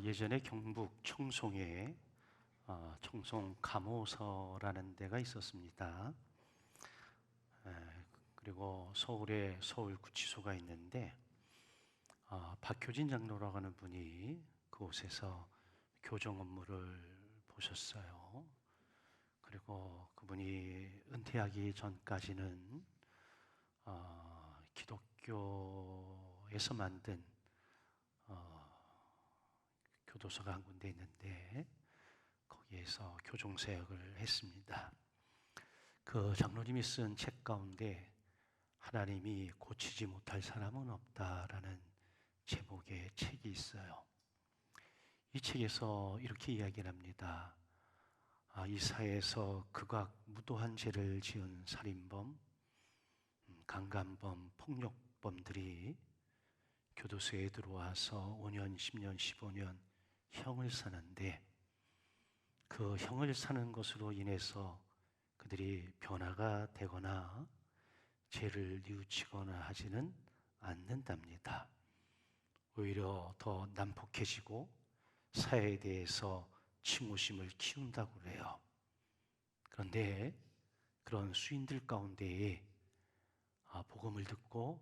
예전에 경북 청송에 청송 감호서라는 데가 있었습니다. 에, 그리고 서울에 서울구치소가 있는데 박효진 장로라고 하는 분이 그곳에서 교정 업무를 보셨어요. 그리고 그분이 은퇴하기 전까지는 기독교에서 만든 교도소가 한 군데 있는데 거기에서 교종사역을 했습니다. 그 장로님이 쓴 책 가운데 하나님이 고치지 못할 사람은 없다라는 제목의 책이 있어요. 이 책에서 이렇게 이야기를 합니다. 이 사회에서 극악 무도한 죄를 지은 살인범, 강간범, 폭력범들이 교도소에 들어와서 5년, 10년, 15년 형을 사는데 그 형을 사는 것으로 인해서 그들이 변화가 되거나 죄를 뉘우치거나 하지는 않는답니다. 오히려 더 난폭해지고 사회에 대해서 증오심을 키운다고 그래요. 그런데 그런 수인들 가운데에 복음을 듣고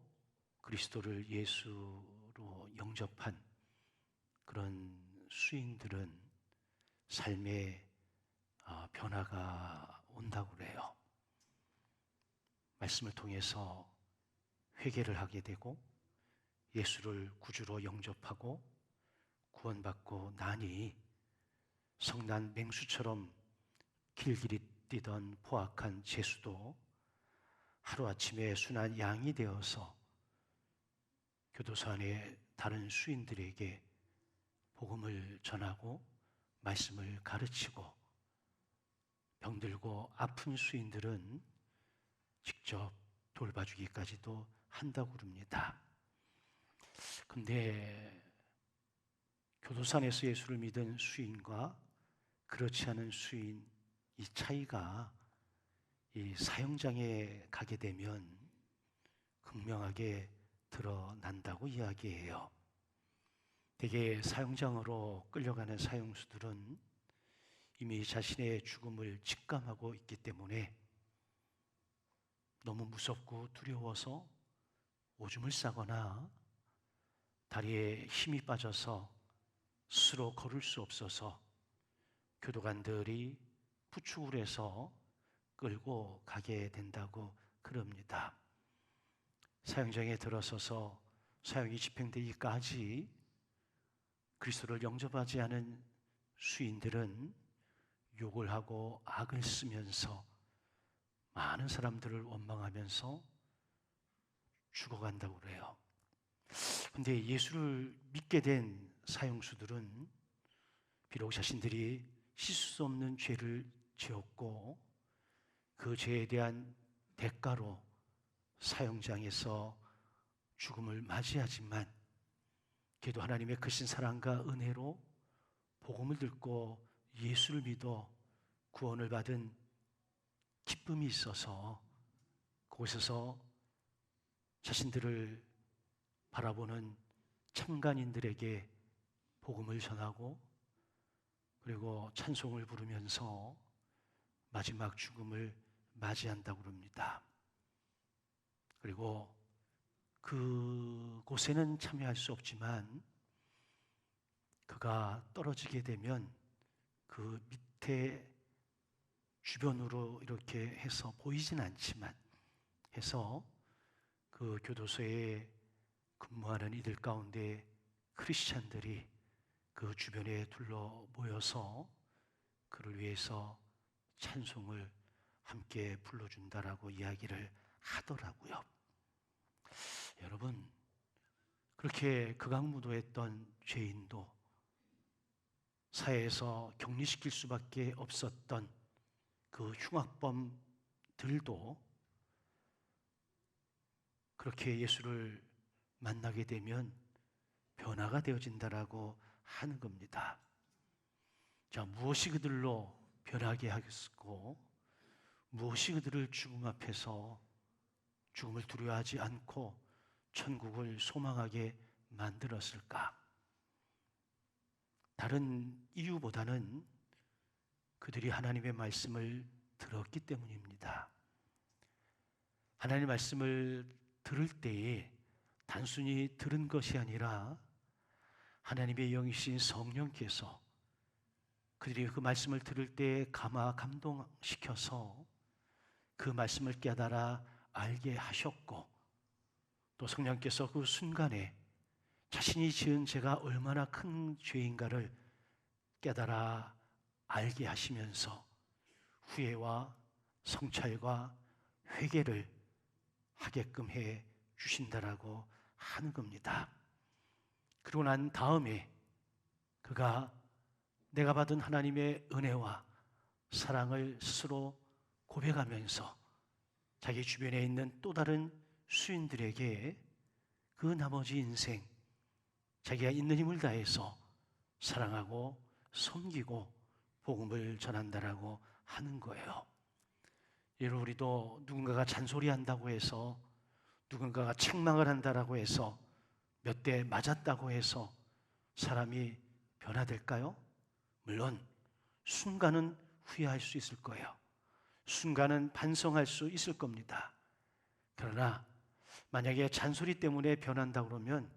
그리스도를 예수로 영접한 그런 수인들은 삶의 변화가 온다고 그래요. 말씀을 통해서 회개를 하게 되고 예수를 구주로 영접하고 구원받고 나니 성난 맹수처럼 길길이 뛰던 포악한 죄수도 하루아침에 순한 양이 되어서 교도소 안에 다른 수인들에게 복음을 전하고 말씀을 가르치고 병들고 아픈 수인들은 직접 돌봐주기까지도 한다고 그럽니다. 근데 교도소 안에서 예수를 믿은 수인과 그렇지 않은 수인 이 차이가 이 사형장에 가게 되면 극명하게 드러난다고 이야기해요. 대개 사형장으로 끌려가는 사형수들은 이미 자신의 죽음을 직감하고 있기 때문에 너무 무섭고 두려워서 오줌을 싸거나 다리에 힘이 빠져서 스스로 걸을 수 없어서 교도관들이 부축을 해서 끌고 가게 된다고 그럽니다. 사형장에 들어서서 사형이 집행되기까지 그리스도를 영접하지 않은 수인들은 욕을 하고 악을 쓰면서 많은 사람들을 원망하면서 죽어간다고 그래요. 그런데 예수를 믿게 된 사형수들은 비록 자신들이 씻을 수 없는 죄를 지었고 그 죄에 대한 대가로 사형장에서 죽음을 맞이하지만 그래도 하나님의 크신 사랑과 은혜로 복음을 듣고 예수를 믿어 구원을 받은 기쁨이 있어서 그곳에서 자신들을 바라보는 참관인들에게 복음을 전하고 그리고 찬송을 부르면서 마지막 죽음을 맞이한다고 합니다. 그리고 그곳에는 참여할 수 없지만 그가 떨어지게 되면 그 밑에 주변으로 이렇게 해서 보이진 않지만 해서 그 교도소에 근무하는 이들 가운데 크리스찬들이 그 주변에 둘러 모여서 그를 위해서 찬송을 함께 불러준다라고 이야기를 하더라고요. 여러분, 그렇게 극악무도했던 죄인도 사회에서 격리시킬 수밖에 없었던 그 흉악범들도 그렇게 예수를 만나게 되면 변화가 되어진다라고 하는 겁니다. 자, 무엇이 그들로 변하게 하겠고 무엇이 그들을 죽음 앞에서 죽음을 두려워하지 않고 천국을 소망하게 만들었을까? 다른 이유보다는 그들이 하나님의 말씀을 들었기 때문입니다. 하나님의 말씀을 들을 때에 단순히 들은 것이 아니라 하나님의 영이신 성령께서 그들이 그 말씀을 들을 때 감동시켜서 그 말씀을 깨달아 알게 하셨고, 또 성령께서 그 순간에 자신이 지은 죄가 얼마나 큰 죄인가를 깨달아 알게 하시면서 후회와 성찰과 회개를 하게끔 해 주신다라고 하는 겁니다. 그러고 난 다음에 그가 내가 받은 하나님의 은혜와 사랑을 스스로 고백하면서 자기 주변에 있는 또 다른 수인들에게 그 나머지 인생 자기가 있는 힘을 다해서 사랑하고 섬기고 복음을 전한다라고 하는 거예요. 여러분, 우리도 누군가가 잔소리한다고 해서, 누군가가 책망을 한다라고 해서, 몇 대 맞았다고 해서 사람이 변화될까요? 물론 순간은 후회할 수 있을 거예요. 순간은 반성할 수 있을 겁니다. 그러나 만약에 잔소리 때문에 변한다 그러면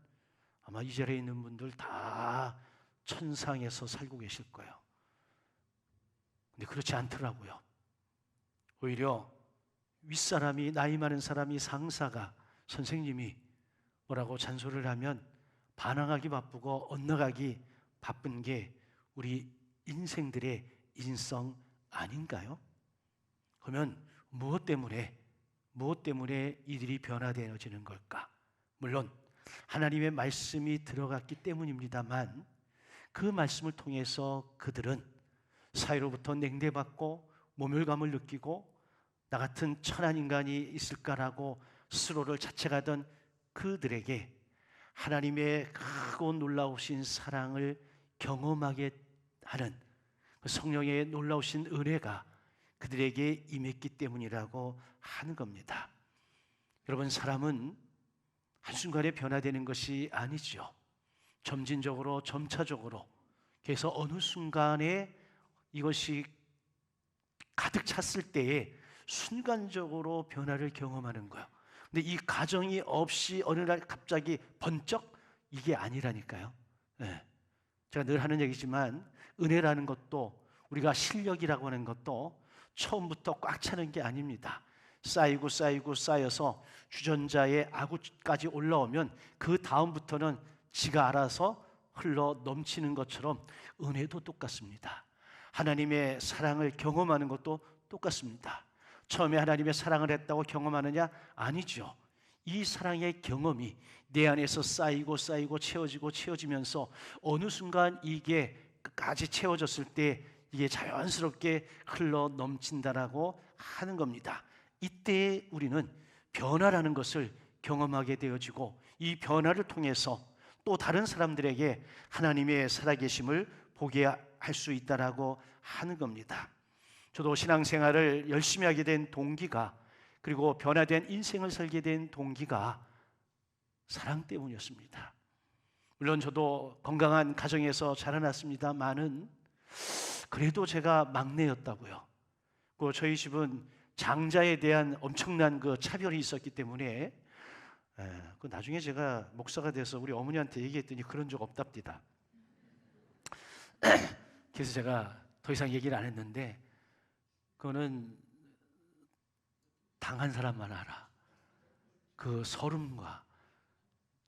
아마 이 자리에 있는 분들 다 천상에서 살고 계실 거예요. 근데 그렇지 않더라고요. 오히려 윗사람이, 나이 많은 사람이, 상사가, 선생님이 뭐라고 잔소리를 하면 반항하기 바쁘고 엇나가기 바쁜 게 우리 인생들의 인성 아닌가요? 그러면 무엇 때문에 이들이 변화되어지는 걸까? 물론 하나님의 말씀이 들어갔기 때문입니다만, 그 말씀을 통해서 그들은 사회로부터 냉대받고 모멸감을 느끼고 나 같은 천한 인간이 있을까라고 스스로를 자책하던 그들에게 하나님의 크고 놀라우신 사랑을 경험하게 하는 성령의 놀라우신 은혜가 그들에게 임했기 때문이라고 하는 겁니다. 여러분, 사람은 한순간에 변화되는 것이 아니죠. 점진적으로, 점차적으로, 그래서 어느 순간에 이것이 가득 찼을 때에 순간적으로 변화를 경험하는 거예요. 근데 이 과정이 없이 어느 날 갑자기 번쩍, 이게 아니라니까요. 네. 제가 늘 하는 얘기지만 은혜라는 것도, 우리가 실력이라고 하는 것도 처음부터 꽉 차는 게 아닙니다. 쌓이고 쌓여서 주전자의 아구까지 올라오면 그 다음부터는 지가 알아서 흘러 넘치는 것처럼 은혜도 똑같습니다. 하나님의 사랑을 경험하는 것도 똑같습니다. 처음에 하나님의 사랑을 했다고 경험하느냐? 아니죠. 이 사랑의 경험이 내 안에서 쌓이고 채워지면서 어느 순간 이게 끝까지 채워졌을 때 이게 자연스럽게 흘러 넘친다라고 하는 겁니다. 이때 우리는 변화라는 것을 경험하게 되어지고, 이 변화를 통해서 또 다른 사람들에게 하나님의 살아계심을 보게 할 수 있다라고 하는 겁니다. 저도 신앙생활을 열심히 하게 된 동기가, 그리고 변화된 인생을 살게 된 동기가 사랑 때문이었습니다. 물론 저도 건강한 가정에서 자라났습니다만은 그래도 제가 막내였다고요. 그 저희 집은 장자에 대한 엄청난 그 차별이 있었기 때문에, 그 나중에 제가 목사가 돼서 우리 어머니한테 얘기했더니 그런 적 없답니다. 그래서 제가 더 이상 얘기를 안 했는데, 그거는 당한 사람만 알아. 그 서름과,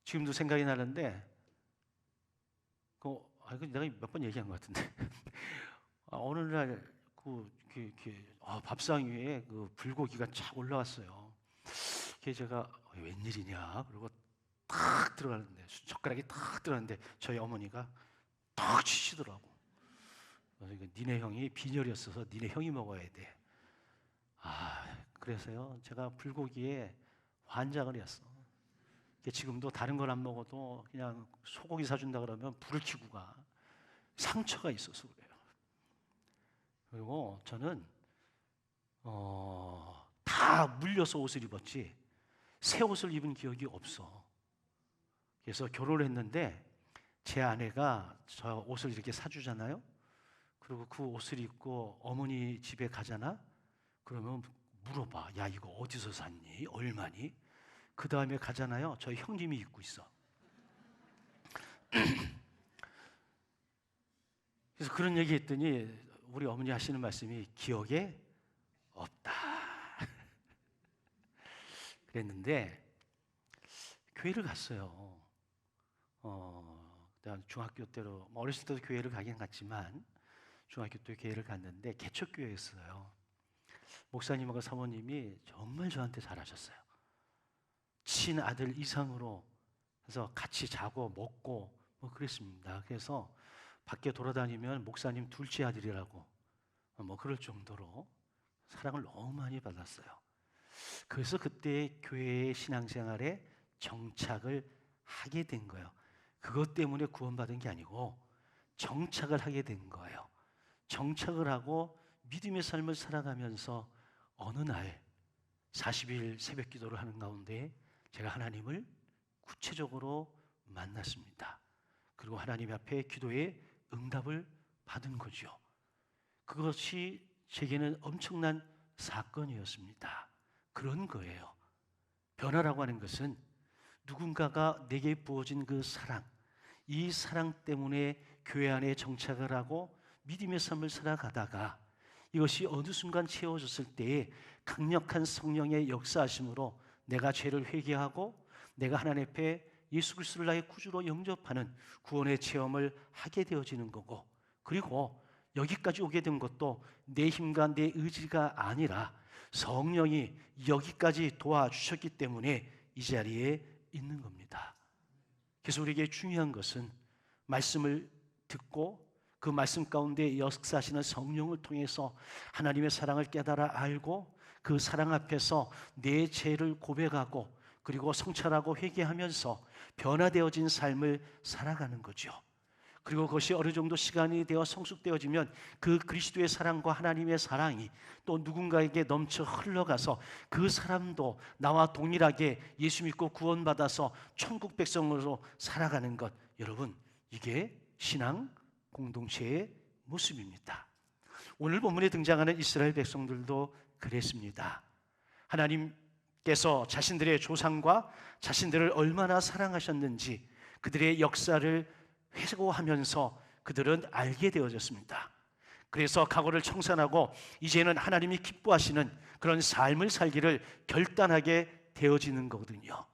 지금도 생각이 나는데, 내가 몇 번 얘기한 것 같은데 어느 날 밥상 위에 그 불고기가 착 올라왔어요. 그래서 제가 웬일이냐 그러고 탁 들어가는데, 젓가락이 탁 들어가는데 저희 어머니가 탁 치시더라고. 그래서 니네 형이 빈혈이었어서 니네 형이 먹어야 돼. 그래서요 제가 불고기에 환장을 했어. 지금도 다른 걸 안 먹어도 그냥 소고기 사준다 그러면 불을 켜고 가. 상처가 있어서 그래요. 그리고 저는 다 물려서 옷을 입었지 새 옷을 입은 기억이 없어. 그래서 결혼을 했는데 제 아내가 저 옷을 이렇게 사주잖아요. 그리고 그 옷을 입고 어머니 집에 가잖아. 그러면 물어봐. 야, 이거 어디서 샀니? 얼마니? 그 다음에 가잖아요. 저희 형님이 입고 있어. 그래서 그런 얘기 했더니 우리 어머니 하시는 말씀이 기억에 없다. 그랬는데 교회를 갔어요. 중학교 때로 어렸을 때도 교회를 가긴 갔지만 중학교 때 교회를 갔는데 개척교회였어요. 목사님하고 사모님이 정말 저한테 잘하셨어요. 친아들 이상으로 해서 같이 자고 먹고 뭐 그랬습니다. 그래서 밖에 돌아다니면 목사님 둘째 아들이라고 뭐 그럴 정도로 사랑을 너무 많이 받았어요. 그래서 그때 교회의 신앙생활에 정착을 하게 된 거예요. 그것 때문에 구원받은 게 아니고 정착을 하게 된 거예요. 정착을 하고 믿음의 삶을 살아가면서 어느 날 40일 새벽 기도를 하는 가운데 제가 하나님을 구체적으로 만났습니다. 그리고 하나님 앞에 기도에 응답을 받은 거죠. 그것이 제게는 엄청난 사건이었습니다. 그런 거예요. 변화라고 하는 것은 누군가가 내게 부어진 그 사랑, 이 사랑 때문에 교회 안에 정착을 하고 믿음의 삶을 살아가다가 이것이 어느 순간 채워졌을 때에 강력한 성령의 역사하심으로 내가 죄를 회개하고 내가 하나님 앞에 예수 그리스도를 나의 구주로 영접하는 구원의 체험을 하게 되어지는 거고, 그리고 여기까지 오게 된 것도 내 힘과 내 의지가 아니라 성령이 여기까지 도와주셨기 때문에 이 자리에 있는 겁니다. 그래서 우리에게 중요한 것은 말씀을 듣고 그 말씀 가운데 역사하시는 성령을 통해서 하나님의 사랑을 깨달아 알고 그 사랑 앞에서 내 죄를 고백하고 그리고 성찰하고 회개하면서 변화되어진 삶을 살아가는 거죠. 그리고 그것이 어느 정도 시간이 되어 성숙되어지면 그 그리스도의 사랑과 하나님의 사랑이 또 누군가에게 넘쳐 흘러가서 그 사람도 나와 동일하게 예수 믿고 구원받아서 천국 백성으로 살아가는 것, 여러분, 이게 신앙 공동체의 모습입니다. 오늘 본문에 등장하는 이스라엘 백성들도 그랬습니다. 하나님께서 자신들의 조상과 자신들을 얼마나 사랑하셨는지 그들의 역사를 회고하면서 그들은 알게 되어졌습니다. 그래서 과거를 청산하고 이제는 하나님이 기뻐하시는 그런 삶을 살기를 결단하게 되어지는 거거든요.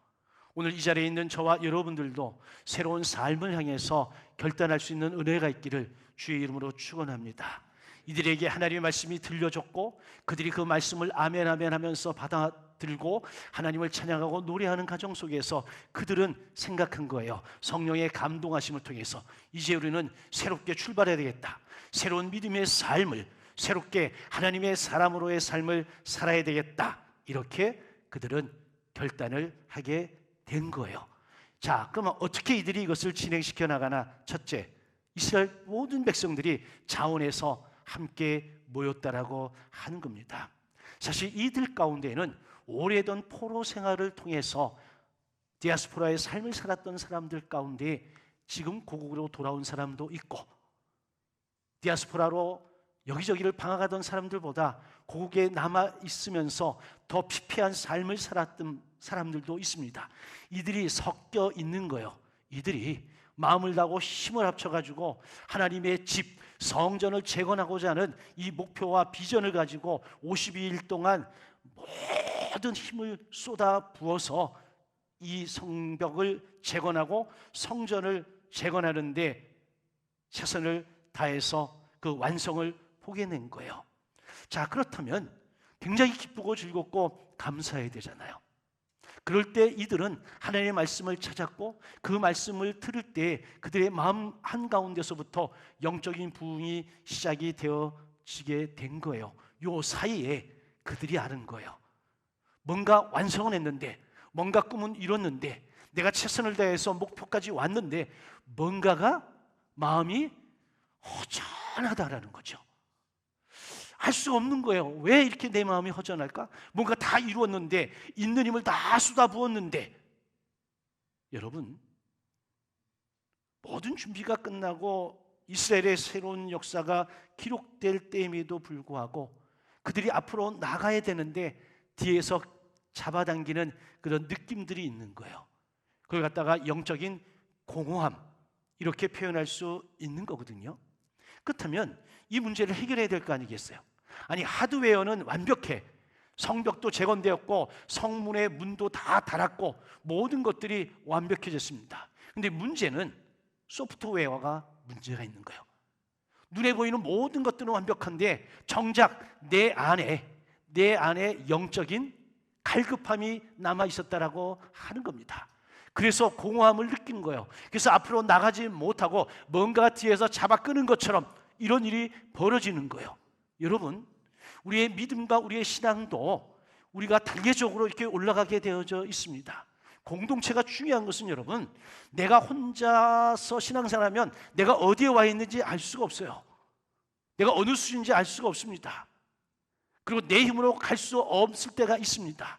오늘 이 자리에 있는 저와 여러분들도 새로운 삶을 향해서 결단할 수 있는 은혜가 있기를 주의 이름으로 축원합니다. 이들에게 하나님의 말씀이 들려졌고 그들이 그 말씀을 아멘 아멘 하면서 받아들고 하나님을 찬양하고 노래하는 가정 속에서 그들은 생각한 거예요. 성령의 감동하심을 통해서 이제 우리는 새롭게 출발해야 되겠다. 새로운 믿음의 삶을, 새롭게 하나님의 사람으로의 삶을 살아야 되겠다. 이렇게 그들은 결단을 하게 된 거예요. 자, 그러면 어떻게 이들이 이것을 진행시켜 나가나? 첫째, 이스라엘 모든 백성들이 자원해서 함께 모였다라고 하는 겁니다. 사실 이들 가운데에는 오래전 포로 생활을 통해서 디아스포라의 삶을 살았던 사람들 가운데 지금 고국으로 돌아온 사람도 있고, 디아스포라로 여기저기를 방황하던 사람들보다 고국에 남아 있으면서 더 피폐한 삶을 살았던 사람들도 있습니다. 이들이 섞여 있는 거예요. 이들이 마음을 다하고 힘을 합쳐가지고 하나님의 집, 성전을 재건하고자 하는 이 목표와 비전을 가지고 52일 동안 모든 힘을 쏟아 부어서 이 성벽을 재건하고 성전을 재건하는데 최선을 다해서 그 완성을 보게 낸 거예요. 자, 그렇다면 굉장히 기쁘고 즐겁고 감사해야 되잖아요. 그럴 때 이들은 하나님의 말씀을 찾았고 그 말씀을 들을 때 그들의 마음 한가운데서부터 영적인 부흥이 시작이 되어지게 된 거예요. 요 사이에 그들이 아는 거예요. 뭔가 완성은 했는데, 뭔가 꿈은 이뤘는데, 내가 최선을 다해서 목표까지 왔는데 뭔가가 마음이 허전하다라는 거죠. 알 수 없는 거예요. 왜 이렇게 내 마음이 허전할까? 뭔가 다 이루었는데, 있는 힘을 다 쏟아부었는데. 여러분, 모든 준비가 끝나고 이스라엘의 새로운 역사가 기록될 때임에도 불구하고 그들이 앞으로 나가야 되는데 뒤에서 잡아당기는 그런 느낌들이 있는 거예요. 그걸 갖다가 영적인 공허함, 이렇게 표현할 수 있는 거거든요. 그렇다면 이 문제를 해결해야 될 거 아니겠어요? 아니, 하드웨어는 완벽해. 성벽도 재건되었고 성문의 문도 다 달았고 모든 것들이 완벽해졌습니다. 근데 문제는 소프트웨어가 문제가 있는 거예요. 눈에 보이는 모든 것들은 완벽한데 정작 내 안에 영적인 갈급함이 남아 있었다라고 하는 겁니다. 그래서 공허함을 느낀 거예요. 그래서 앞으로 나가지 못하고 뭔가 뒤에서 잡아 끄는 것처럼 이런 일이 벌어지는 거예요. 여러분, 우리의 믿음과 우리의 신앙도 우리가 단계적으로 이렇게 올라가게 되어져 있습니다. 공동체가 중요한 것은 여러분, 내가 혼자서 신앙생활하면 내가 어디에 와 있는지 알 수가 없어요. 내가 어느 수준인지 알 수가 없습니다. 그리고 내 힘으로 갈 수 없을 때가 있습니다.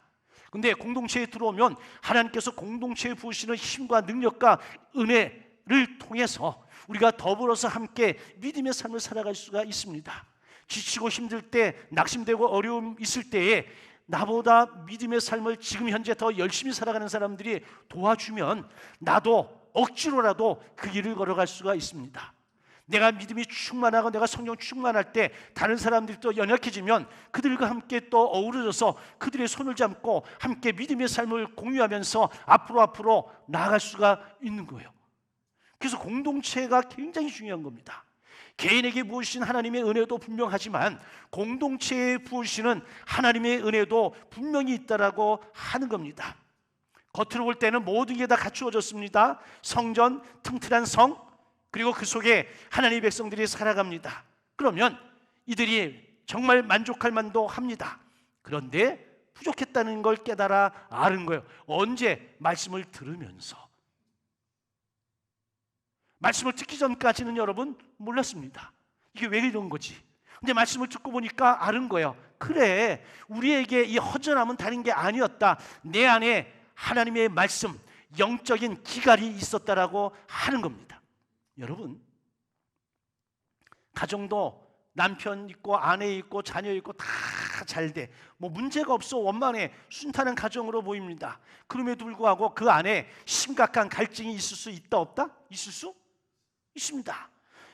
근데 공동체에 들어오면 하나님께서 공동체에 부으시는 힘과 능력과 은혜를 통해서 우리가 더불어서 함께 믿음의 삶을 살아갈 수가 있습니다. 지치고 힘들 때, 낙심되고 어려움 있을 때에 나보다 믿음의 삶을 지금 현재 더 열심히 살아가는 사람들이 도와주면 나도 억지로라도 그 길을 걸어갈 수가 있습니다. 내가 믿음이 충만하고 내가 성령 충만할 때 다른 사람들이 또 연약해지면 그들과 함께 또 어우러져서 그들의 손을 잡고 함께 믿음의 삶을 공유하면서 앞으로 나아갈 수가 있는 거예요. 그래서 공동체가 굉장히 중요한 겁니다. 개인에게 부으신 하나님의 은혜도 분명하지만 공동체에 부으시는 하나님의 은혜도 분명히 있다라고 하는 겁니다. 겉으로 볼 때는 모든 게 다 갖추어졌습니다. 성전, 튼튼한 성, 그리고 그 속에 하나님의 백성들이 살아갑니다. 그러면 이들이 정말 만족할 만도 합니다. 그런데 부족했다는 걸 깨달아 아는 거예요. 언제? 말씀을 들으면서. 말씀을 듣기 전까지는 여러분 몰랐습니다. 이게 왜 이런 거지? 근데 말씀을 듣고 보니까 아는 거예요. 그래, 우리에게 이 허전함은 다른 게 아니었다. 내 안에 하나님의 말씀, 영적인 기갈이 있었다라고 하는 겁니다. 여러분, 가정도 남편 있고 아내 있고 자녀 있고 다 잘 돼. 뭐 문제가 없어. 원만해. 순탄한 가정으로 보입니다. 그럼에도 불구하고 그 안에 심각한 갈증이 있을 수 있다 없다? 있을 수 있습니다.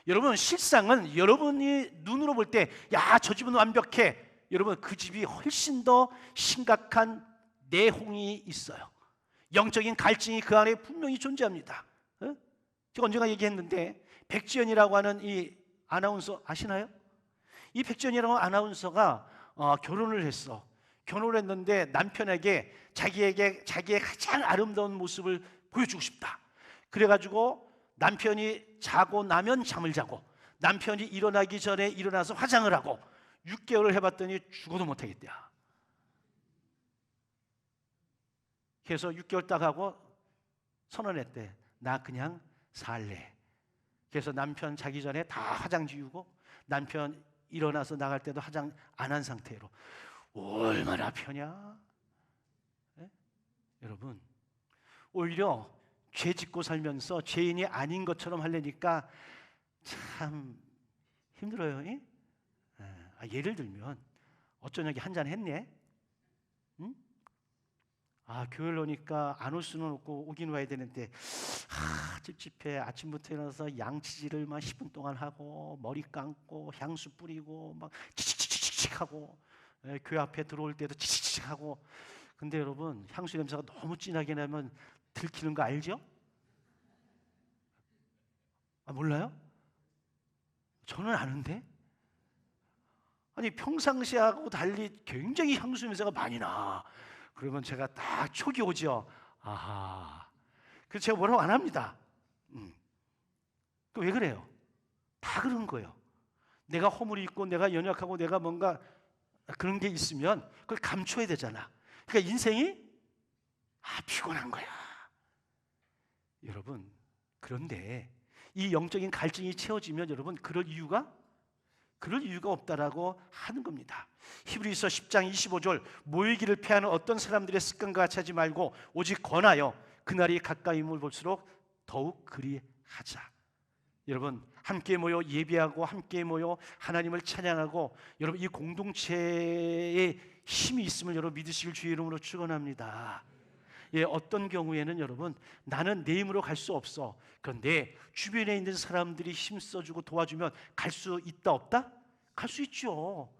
여러분, 실상은 여러분이 눈으로 볼 때 야, 저 집은 완벽해. 여러분, 그 집이 훨씬 더 심각한 내홍이 있어요. 영적인 갈증이 그 안에 분명히 존재합니다. 제가 언젠가 얘기했는데 백지연이라고 하는 이 아나운서 아시나요? 이 백지연이라고 하는 아나운서가 결혼을 했어. 결혼을 했는데 남편에게 자기의 가장 아름다운 모습을 보여주고 싶다. 그래가지고 남편이 자고 나면 잠을 자고 남편이 일어나기 전에 일어나서 화장을 하고 6개월을 해봤더니 죽어도 못하겠대야. 그래서 6개월 딱 하고 선언했대. 나 그냥 살래. 그래서 남편 자기 전에 다 화장 지우고 남편 일어나서 나갈 때도 화장 안 한 상태로. 얼마나 편냐? 네? 여러분, 오히려 죄 짓고 살면서 죄인이 아닌 것처럼 하려니까 참 힘들어요. 예를 들면 어쩌냐기 한잔 했네. 응? 교회를 오니까 안 올 수는 없고 오긴 와야 되는데 찝찝해. 아침부터 일어나서 양치질을 막 10분 동안 하고 머리 감고 향수 뿌리고 막 치치치치치 하고 교회 앞에 들어올 때도 치치치 하고. 근데 여러분, 향수 냄새가 너무 진하게 나면 들키는 거 알죠? 몰라요? 저는 아는데. 아니, 평상시하고 달리 굉장히 향수 냄새가 많이 나. 그러면 제가 딱 촉이 오죠. 아하. 그래서 제가 뭐라고 안 합니다. 또 왜 그래요? 다 그런 거예요. 내가 허물이 있고 내가 연약하고 내가 뭔가 그런 게 있으면 그걸 감춰야 되잖아. 그러니까 인생이 피곤한 거야. 여러분, 그런데 이 영적인 갈증이 채워지면 여러분 그럴 이유가 없다라고 하는 겁니다. 히브리서 10장 25절 모이기를 피하는 어떤 사람들의 습관과 같이 하지 말고 오직 권하여 그날이 가까이임을 볼수록 더욱 그리 하자. 여러분, 함께 모여 예배하고 함께 모여 하나님을 찬양하고, 여러분 이 공동체에 힘이 있음을 여러분 믿으시길 주의 이름으로 축원합니다. 예, 어떤 경우에는 여러분, 나는 내 힘으로 갈 수 없어. 그런데 주변에 있는 사람들이 힘써주고 도와주면 갈 수 있다 없다? 갈 수 있죠.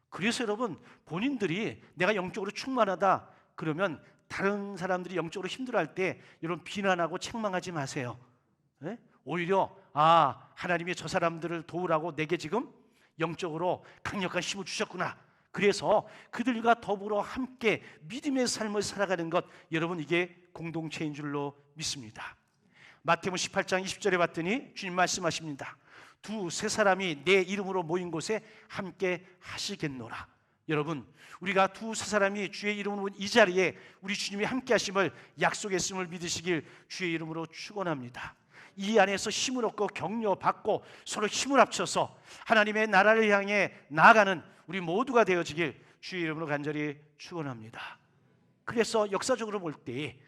그래서 여러분, 본인들이 내가 영적으로 충만하다 그러면 다른 사람들이 영적으로 힘들어할 때 여러분 비난하고 책망하지 마세요. 예? 오히려 하나님이 저 사람들을 도우라고 내게 지금 영적으로 강력한 힘을 주셨구나. 그래서 그들과 더불어 함께 믿음의 삶을 살아가는 것, 여러분 이게 공동체인 줄로 믿습니다. 마태복음 18장 20절에 봤더니 주님 말씀하십니다. 두세 사람이 내 이름으로 모인 곳에 함께 하시겠노라. 여러분, 우리가 두세 사람이 주의 이름으로 이 자리에 우리 주님이 함께 하심을 약속했음을 믿으시길 주의 이름으로 축원합니다. 이 안에서 힘을 얻고 격려받고 서로 힘을 합쳐서 하나님의 나라를 향해 나아가는 우리 모두가 되어지길 주의 이름으로 간절히 축원합니다. 그래서 역사적으로 볼 때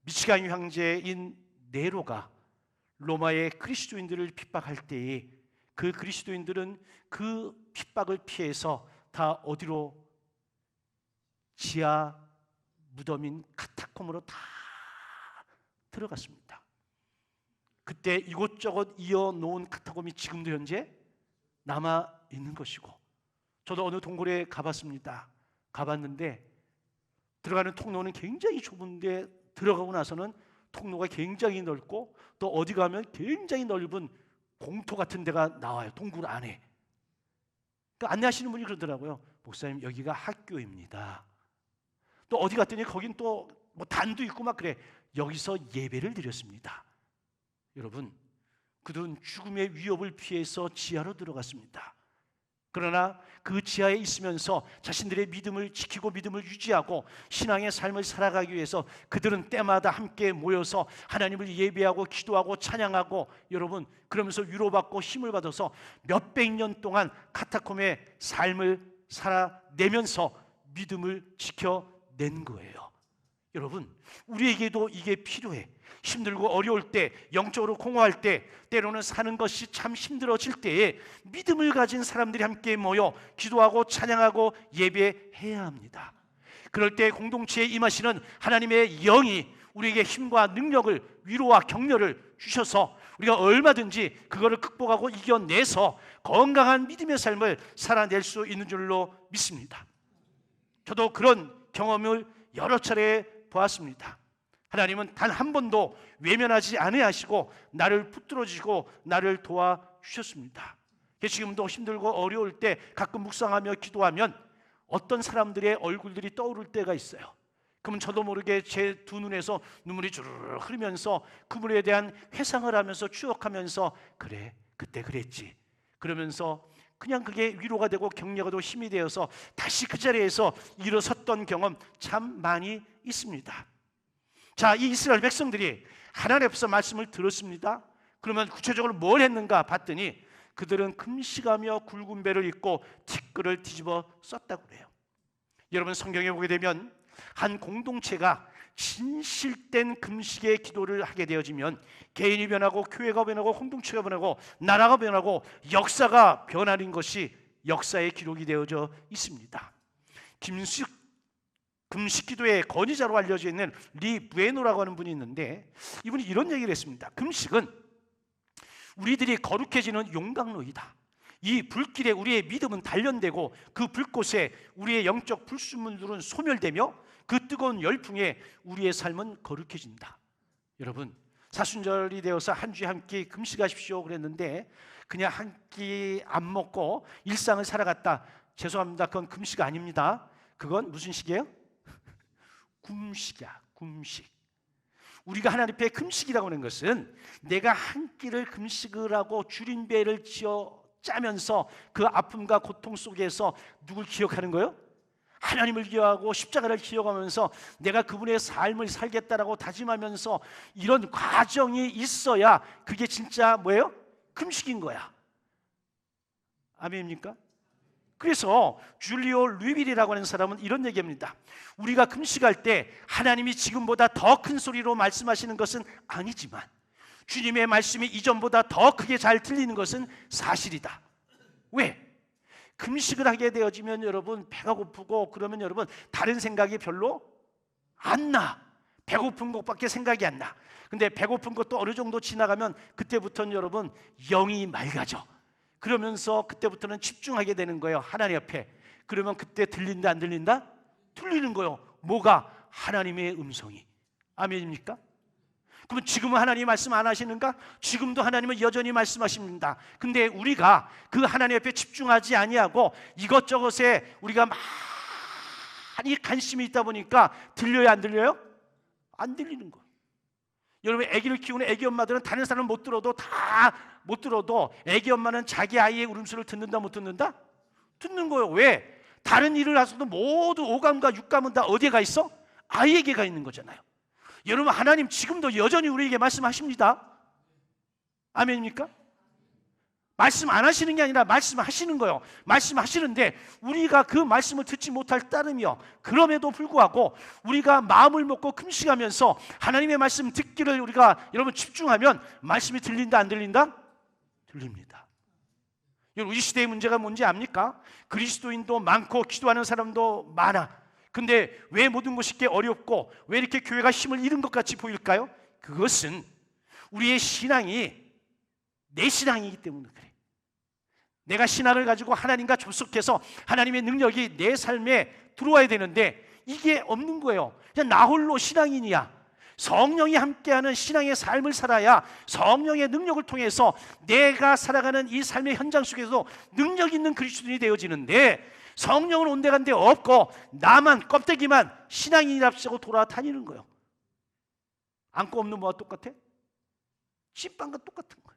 미치간 황제인 네로가 로마의 그리스도인들을 핍박할 때에 그 그리스도인들은 그 핍박을 피해서 다 어디로? 지하 무덤인 카타콤으로 다 들어갔습니다. 그때 이곳저곳 이어놓은 카타콤이 지금도 현재 남아 있는 것이고, 저도 어느 동굴에 가봤습니다. 가봤는데 들어가는 통로는 굉장히 좁은데 들어가고 나서는 통로가 굉장히 넓고 또 어디 가면 굉장히 넓은 공터 같은 데가 나와요. 동굴 안에. 그러니까 안내하시는 분이 그러더라고요. 목사님, 여기가 학교입니다. 또 어디 갔더니 거긴 또 뭐 단도 있고 막 그래. 여기서 예배를 드렸습니다. 여러분, 그들은 죽음의 위협을 피해서 지하로 들어갔습니다. 그러나 그 지하에 있으면서 자신들의 믿음을 지키고 믿음을 유지하고 신앙의 삶을 살아가기 위해서 그들은 때마다 함께 모여서 하나님을 예배하고 기도하고 찬양하고, 여러분 그러면서 위로받고 힘을 받아서 몇백 년 동안 카타콤의 삶을 살아내면서 믿음을 지켜낸 거예요. 여러분, 우리에게도 이게 필요해. 힘들고 어려울 때, 영적으로 공허할 때, 때로는 사는 것이 참 힘들어질 때에 믿음을 가진 사람들이 함께 모여 기도하고 찬양하고 예배해야 합니다. 그럴 때 공동체에 임하시는 하나님의 영이 우리에게 힘과 능력을, 위로와 격려를 주셔서 우리가 얼마든지 그거를 극복하고 이겨내서 건강한 믿음의 삶을 살아낼 수 있는 줄로 믿습니다. 저도 그런 경험을 여러 차례 보았습니다. 하나님은 단 한 번도 외면하지 않으시고 나를 붙들어주시고 나를 도와주셨습니다. 지금도 힘들고 어려울 때 가끔 묵상하며 기도하면 어떤 사람들의 얼굴들이 떠오를 때가 있어요. 그러면 저도 모르게 제 두 눈에서 눈물이 주르르 흐르면서 그분에 대한 회상을 하면서 추억하면서 그래, 그때 그랬지, 그러면서 그냥 그게 위로가 되고 격려가 되고 힘이 되어서 다시 그 자리에서 일어섰던 경험 참 많이 있습니다. 자, 이 이스라엘 백성들이 하나님 앞에서 말씀을 들었습니다. 그러면 구체적으로 뭘 했는가 봤더니 그들은 금식하며 굵은 배를 입고 티끌을 뒤집어 썼다고 그래요. 여러분, 성경에 보게 되면 한 공동체가 진실된 금식의 기도를 하게 되어지면 개인이 변하고 교회가 변하고 공동체가 변하고 나라가 변하고 역사가 변하는 것이 역사의 기록이 되어져 있습니다. 금식 기도의 권위자로 알려져 있는 리 부에노라고 하는 분이 있는데 이분이 이런 얘기를 했습니다. 금식은 우리들이 거룩해지는 용광로이다. 이 불길에 우리의 믿음은 단련되고 그 불꽃에 우리의 영적 불순물들은 소멸되며 그 뜨거운 열풍에 우리의 삶은 거룩해진다. 여러분, 사순절이 되어서 한 주에 한 끼 금식하십시오 그랬는데 그냥 한 끼 안 먹고 일상을 살아갔다. 죄송합니다. 그건 금식 아닙니다. 그건 무슨 식이에요? 금식이야, 금식. 우리가 하나님 앞에 금식이라고 하는 것은 내가 한 끼를 금식을 하고 줄인 배를 지어 짜면서 그 아픔과 고통 속에서 누굴 기억하는 거예요? 하나님을 기억하고 십자가를 기억하면서 내가 그분의 삶을 살겠다라고 다짐하면서 이런 과정이 있어야 그게 진짜 뭐예요? 금식인 거야. 아멘입니까? 그래서 줄리오 루빌이라고 하는 사람은 이런 얘기합니다. 우리가 금식할 때 하나님이 지금보다 더 큰 소리로 말씀하시는 것은 아니지만 주님의 말씀이 이전보다 더 크게 잘 들리는 것은 사실이다. 왜? 금식을 하게 되어지면 여러분 배가 고프고 그러면 여러분 다른 생각이 별로 안 나. 배고픈 것밖에 생각이 안 나. 근데 배고픈 것도 어느 정도 지나가면 그때부터는 여러분 영이 맑아져. 그러면서 그때부터는 집중하게 되는 거예요. 하나님 앞에. 그러면 그때 들린다 안 들린다? 들리는 거예요. 뭐가? 하나님의 음성이. 아멘입니까? 그러면 지금은 하나님 말씀 안 하시는가? 지금도 하나님은 여전히 말씀하십니다. 근데 우리가 그 하나님 앞에 집중하지 아니하고 이것저것에 우리가 많이 관심이 있다 보니까 들려요 안 들려요? 안 들리는 거예요. 여러분 아기를 키우는 아기 엄마들은 다른 사람 못 들어도 다 못 들어도 아기 엄마는 자기 아이의 울음소리를 듣는다 못 듣는다? 듣는 거예요. 왜? 다른 일을 하셔도 모두 오감과 육감은 다 어디에 가 있어? 아이에게 가 있는 거잖아요. 여러분 하나님 지금도 여전히 우리에게 말씀하십니다. 아멘입니까? 말씀 안 하시는 게 아니라 말씀하시는 거예요. 말씀하시는데 우리가 그 말씀을 듣지 못할 따름이요. 그럼에도 불구하고 우리가 마음을 먹고 금식하면서 하나님의 말씀 듣기를 우리가 여러분 집중하면 말씀이 들린다 안 들린다? 들립니다. 여러분 이 시대의 문제가 뭔지 압니까? 그리스도인도 많고 기도하는 사람도 많아. 근데 왜 모든 것이 이렇게 어렵고 왜 이렇게 교회가 힘을 잃은 것 같이 보일까요? 그것은 우리의 신앙이 내 신앙이기 때문에 그래. 내가 신앙을 가지고 하나님과 접속해서 하나님의 능력이 내 삶에 들어와야 되는데 이게 없는 거예요. 그냥 나 홀로 신앙인이야. 성령이 함께하는 신앙의 삶을 살아야 성령의 능력을 통해서 내가 살아가는 이 삶의 현장 속에서 능력 있는 그리스도인이 되어지는데 성령은 온데간데 없고 나만 껍데기만 신앙인이랍시고 돌아다니는 거예요. 안고 없는 뭐와 똑같아? 찐빵과 똑같은 거예요.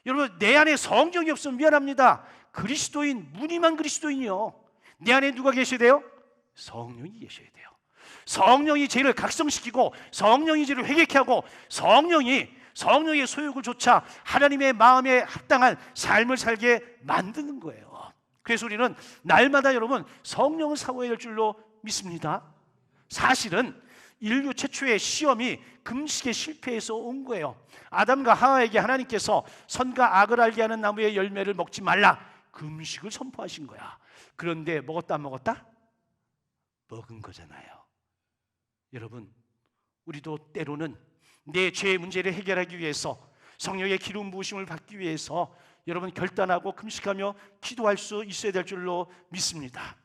여러분 내 안에 성령이 없으면 미안합니다. 그리스도인 무늬만 그리스도인이요. 내 안에 누가 계셔야 돼요? 성령이 계셔야 돼요. 성령이 죄를 각성시키고 성령이 죄를 회개케 하고 성령의 소욕을 좇아 하나님의 마음에 합당한 삶을 살게 만드는 거예요. 그래서 우리는 날마다 여러분 성령을 사모해야 될 줄로 믿습니다. 사실은 인류 최초의 시험이 금식에 실패해서 온 거예요. 아담과 하와에게 하나님께서 선과 악을 알게 하는 나무의 열매를 먹지 말라 금식을 선포하신 거야. 그런데 먹었다 안 먹었다? 먹은 거잖아요. 여러분 우리도 때로는 내 죄의 문제를 해결하기 위해서 성령의 기름 부으심을 받기 위해서 여러분 결단하고 금식하며 기도할 수 있어야 될 줄로 믿습니다.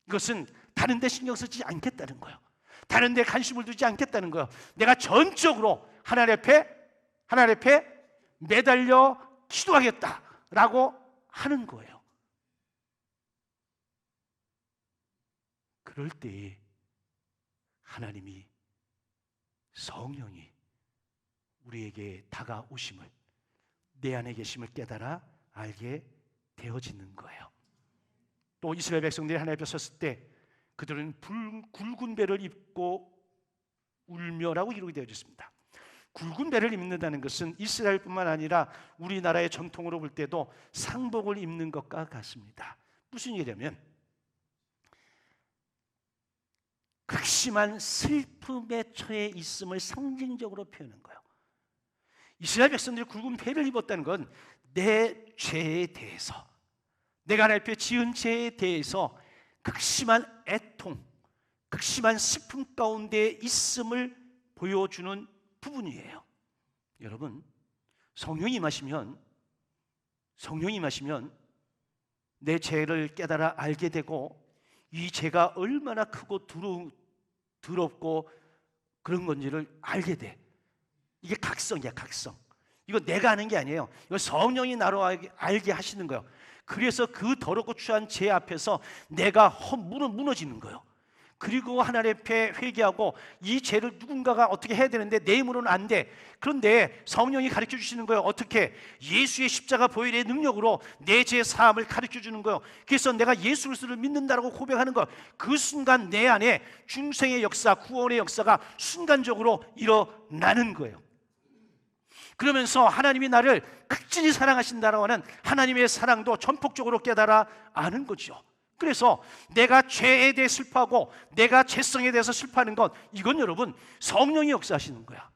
이것은 다른 데 신경 쓰지 않겠다는 거예요. 다른 데 관심을 두지 않겠다는 거예요. 내가 전적으로 하나님 앞에 매달려 기도하겠다라고 하는 거예요. 그럴 때 하나님이 성령이 우리에게 다가오심을 내 안에 계심을 깨달아 알게 되어지는 거예요. 또 이스라엘 백성들이 하나님 앞에 섰을 때 그들은 굵은 배를 입고 울며라고 기록이 되어 있습니다. 굵은 배를 입는다는 것은 이스라엘뿐만 아니라 우리나라의 전통으로 볼 때도 상복을 입는 것과 같습니다. 무슨 얘기냐면 극심한 슬픔에 처해 있음을 상징적으로 표현한 거예요. 이스라엘 백성들이 굵은 배를 입었다는 건 내 죄에 대해서 내가 하나님 앞에 지은 죄에 대해서 극심한 애통, 극심한 슬픔 가운데 있음을 보여주는 부분이에요. 여러분 성령이 임하시면 내 죄를 깨달아 알게 되고 이 죄가 얼마나 크고 더럽고 그런 건지를 알게 돼. 이게 각성이야, 각성. 이거 내가 아는 게 아니에요. 이거 성령이 나로 알게 하시는 거예요. 그래서 그 더럽고 추한 죄 앞에서 내가 무너지는 거예요. 그리고 하나님 앞에 회개하고 이 죄를 누군가가 어떻게 해야 되는데 내 힘으로는 안 돼. 그런데 성령이 가르쳐 주시는 거예요. 어떻게? 예수의 십자가 보혈의 능력으로 내 죄 사함을 가르쳐 주는 거예요. 그래서 내가 예수 그리스도를 믿는다라고 고백하는 거. 그 순간 내 안에 중생의 역사, 구원의 역사가 순간적으로 일어나는 거예요. 그러면서 하나님이 나를 극진히 사랑하신다라고 하는 하나님의 사랑도 전폭적으로 깨달아 아는 거죠. 그래서 내가 죄에 대해 슬퍼하고 내가 죄성에 대해서 슬퍼하는 건, 이건 여러분 성령이 역사하시는 거야.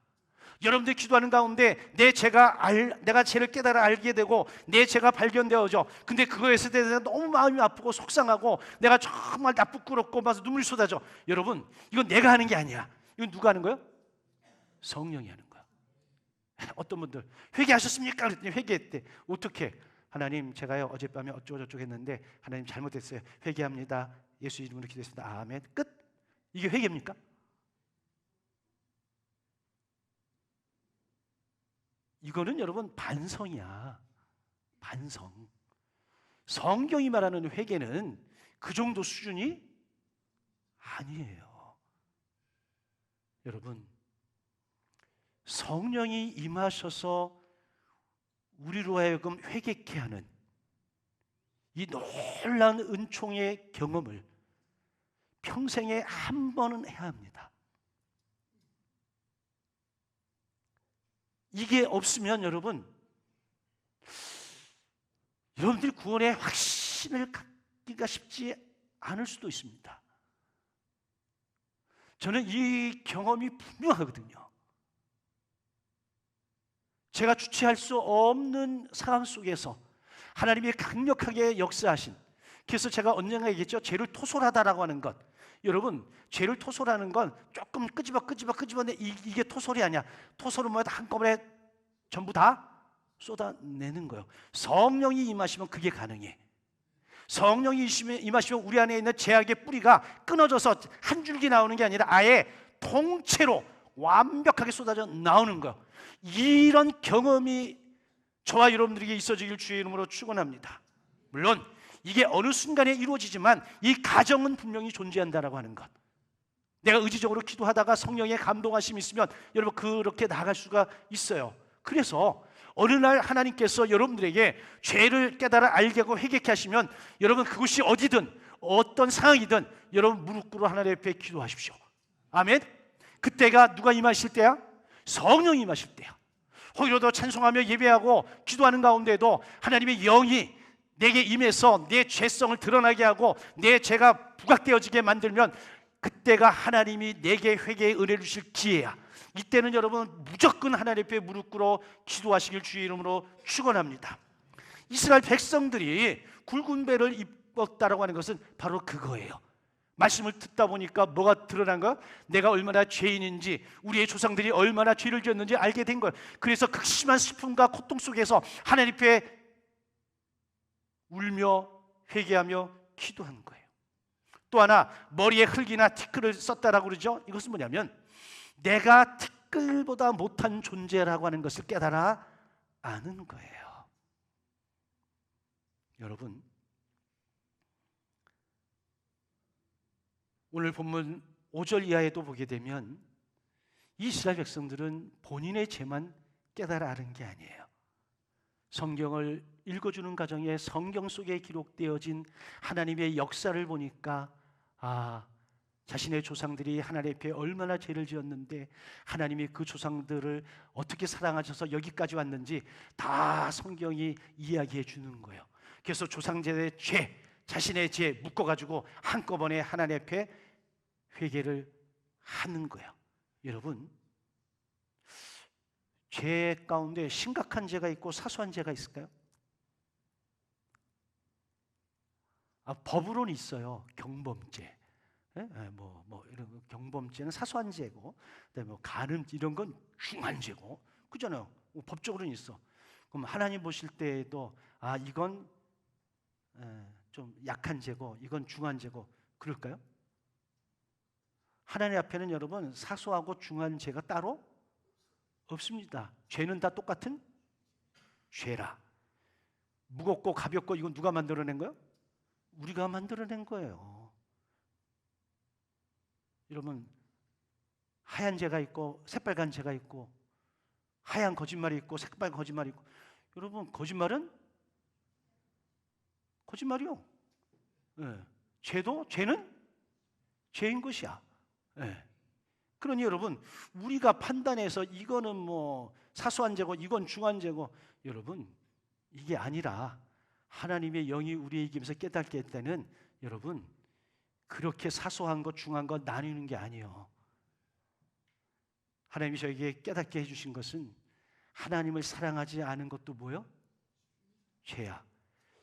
여러분들 기도하는 가운데 내가 죄를 깨달아 알게 되고 내 죄가 발견되어져. 근데 그거에 대해서 너무 마음이 아프고 속상하고 내가 정말 나쁘고 막 눈물이 쏟아져. 여러분, 이건 내가 하는 게 아니야. 이건 누가 하는 거예요? 성령이 하는 거야. 어떤 분들 회개하셨습니까? 그랬더니 회개했대. 어떻게? 하나님, 제가요 어젯밤에 어쩌고저쩌고 했는데 하나님 잘못했어요. 회개합니다. 예수 이름으로 기도했습니다. 아멘. 끝. 이게 회개입니까? 이거는 여러분 반성이야. 반성. 성경이 말하는 회개는 그 정도 수준이 아니에요. 여러분, 성령이 임하셔서 우리로 하여금 회개케 하는 이 놀라운 은총의 경험을 평생에 한 번은 해야 합니다. 이게 없으면 여러분들이 구원의 확신을 갖기가 쉽지 않을 수도 있습니다. 저는 이 경험이 분명하거든요. 제가 주체할 수 없는 상황 속에서 하나님이 강력하게 역사하신, 그래서 제가 언젠가 얘기했죠. 죄를 토설하다라고 하는 것. 여러분, 죄를 토설하는 건 조금 끄집어내 이게 토설이 아니야. 토설은 뭐야? 한꺼번에 전부 다 쏟아내는 거예요. 성령이 임하시면 그게 가능해. 성령이 임하시면 우리 안에 있는 죄악의 뿌리가 끊어져서 한 줄기 나오는 게 아니라 아예 통째로 완벽하게 쏟아져 나오는 거예요. 이런 경험이 저와 여러분들에게 있어지길 주의 이름으로 축원합니다. 물론 이게 어느 순간에 이루어지지만 이 가정은 분명히 존재한다라고 하는 것. 내가 의지적으로 기도하다가 성령의 감동하심이 있으면 여러분 그렇게 나아갈 수가 있어요. 그래서 어느 날 하나님께서 여러분들에게 죄를 깨달아 알게 하고 회개케 하시면 여러분 그것이 어디든 어떤 상황이든 여러분 무릎 꿇어 하나님 앞에 기도하십시오. 아멘. 그때가 누가 임하실 때야? 성령이 임하실 때야. 오히려 더 찬송하며 예배하고 기도하는 가운데도 하나님의 영이 내게 임해서 내 죄성을 드러나게 하고 내 죄가 부각되어지게 만들면 그때가 하나님이 내게 회개의 은혜를 주실 기회야. 이때는 여러분 무조건 하나님 앞에 무릎 꿇어 기도하시길 주의 이름으로 축원합니다. 이스라엘 백성들이 굵은 배를 입었다라고 하는 것은 바로 그거예요. 말씀을 듣다 보니까 뭐가 드러난 거야? 내가 얼마나 죄인인지, 우리의 조상들이 얼마나 죄를 지었는지 알게 된 거예요. 그래서 극심한 슬픔과 고통 속에서 하나님 앞에 울며 회개하며 기도하는 거예요. 또 하나, 머리에 흙이나 티끌을 썼다라고 그러죠. 이것은 뭐냐면 내가 티끌보다 못한 존재라고 하는 것을 깨달아 아는 거예요. 여러분, 오늘 본문 5절 이하에도 보게 되면 이스라엘 백성들은 본인의 죄만 깨달아 아는 게 아니에요. 성경을 읽어주는 과정에 성경 속에 기록되어진 하나님의 역사를 보니까 자신의 조상들이 하나님 앞에 얼마나 죄를 지었는데 하나님이 그 조상들을 어떻게 사랑하셔서 여기까지 왔는지 다 성경이 이야기해 주는 거예요. 그래서 조상들의 죄, 자신의 죄 묶어가지고 한꺼번에 하나님 앞에 회개를 하는 거예요. 여러분, 죄 가운데 심각한 죄가 있고 사소한 죄가 있을까요? 법으로는 있어요. 경범죄. 이런 경범죄는 사소한 죄고, 그다음에 간음 이런 건 중한 죄고, 그잖아요. 법적으로는 있어. 그럼 하나님 보실 때에도 이건 좀 약한 죄고, 이건 중한 죄고, 그럴까요? 하나님 앞에는 여러분 사소하고 중한 죄가 따로 없습니다. 죄는 다 똑같은 죄라. 무겁고 가볍고 이건 누가 만들어낸 거예요? 우리가 만들어낸 거예요. 여러분, 하얀 죄가 있고 새빨간 죄가 있고, 하얀 거짓말이 있고 새빨간 거짓말이 있고, 여러분 거짓말은 거짓말이요. 죄는 죄인 것이야. 그러니 여러분, 우리가 판단해서 이거는 뭐 사소한 죄고 이건 중한 죄고, 여러분 이게 아니라 하나님의 영이 우리에게 임해서 깨닫게 할 때는 여러분 그렇게 사소한 것 중한 것 나누는 게 아니에요. 하나님이 저에게 깨닫게 해주신 것은 하나님을 사랑하지 않은 것도 뭐요? 죄야.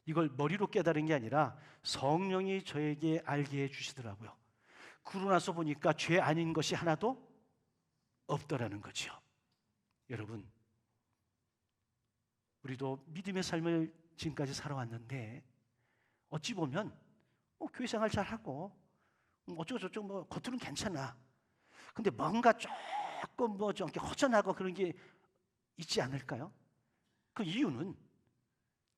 이걸 머리로 깨달은 게 아니라 성령이 저에게 알게 해주시더라고요. 그러고 나서 보니까 죄 아닌 것이 하나도 없더라는 거죠. 여러분, 우리도 믿음의 삶을 지금까지 살아왔는데 어찌 보면 교회 생활 잘하고 어쩌고저쩌고 뭐 겉으로는 괜찮아. 근데 뭔가 조금 뭐 좀 허전하고 그런 게 있지 않을까요? 그 이유는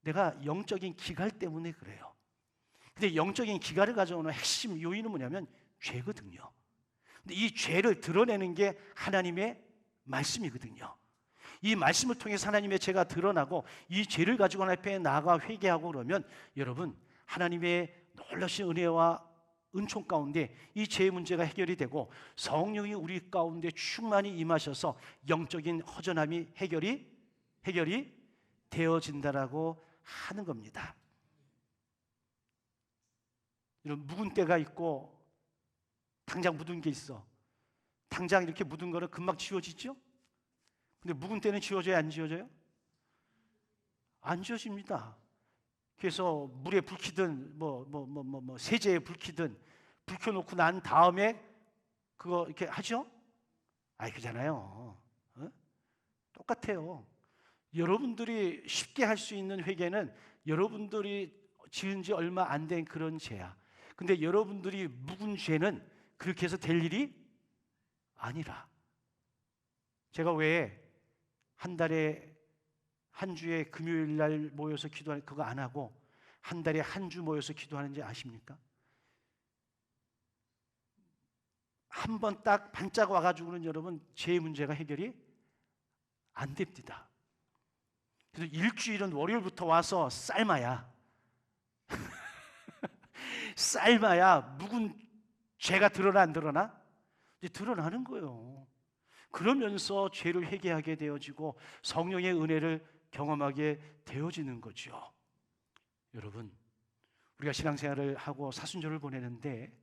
내가 영적인 기갈 때문에 그래요. 근데 영적인 기갈을 가져오는 핵심 요인은 뭐냐면 죄거든요. 근데 이 죄를 드러내는 게 하나님의 말씀이거든요. 이 말씀을 통해서 하나님의 죄가 드러나고 이 죄를 가지고 하나님 앞에 나아가 회개하고 그러면 여러분 하나님의 놀라신 은혜와 은총 가운데 이 죄의 문제가 해결이 되고 성령이 우리 가운데 충만히 임하셔서 영적인 허전함이 해결이 되어진다라고 하는 겁니다. 이런 묵은 때가 있고 당장 묻은 게 있어. 당장 이렇게 묻은 거는 금방 지워지죠? 근데 묵은 때는 지워져요, 안 지워져요? 안 지워집니다. 그래서 물에 불 켜든 세제에 불 켜든 불 켜놓고 난 다음에 그거 이렇게 하죠? 그잖아요. 똑같아요. 여러분들이 쉽게 할 수 있는 회개는 여러분들이 지은 지 얼마 안 된 그런 죄야. 근데 여러분들이 묵은 죄는 그렇게 해서 될 일이 아니라, 제가 왜 한 달에 한 주에 금요일 날 모여서 기도하는 그거 안 하고 한 달에 한 주 모여서 기도하는지 아십니까? 한 번 딱 반짝 와가지고는 여러분 죄의 문제가 해결이 안 됩니다. 그래서 일주일은 월요일부터 와서 삶아야 묵은 죄가 드러나 안 드러나? 이제 드러나는 거예요. 그러면서 죄를 회개하게 되어지고 성령의 은혜를 경험하게 되어지는 거죠. 여러분, 우리가 신앙생활을 하고 사순절을 보내는데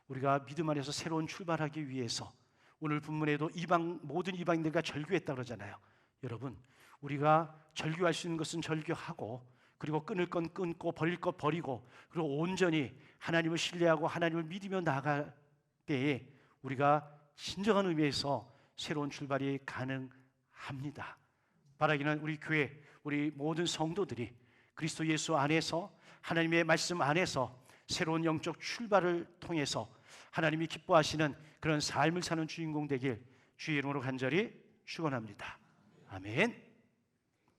우리가 믿음 안에서 새로운 출발하기 위해서 오늘 본문에도 모든 이방인들과 절규했다 그러잖아요. 여러분, 우리가 절규할 수 있는 것은 절규하고 그리고 끊을 건 끊고 버릴 것 버리고 그리고 온전히 하나님을 신뢰하고 하나님을 믿으며 나아갈 때에 우리가 진정한 의미에서 새로운 출발이 가능합니다. 바라기는 우리 교회, 우리 모든 성도들이 그리스도 예수 안에서 하나님의 말씀 안에서 새로운 영적 출발을 통해서 하나님이 기뻐하시는 그런 삶을 사는 주인공 되길 주의 이름으로 간절히 축원합니다. 아멘.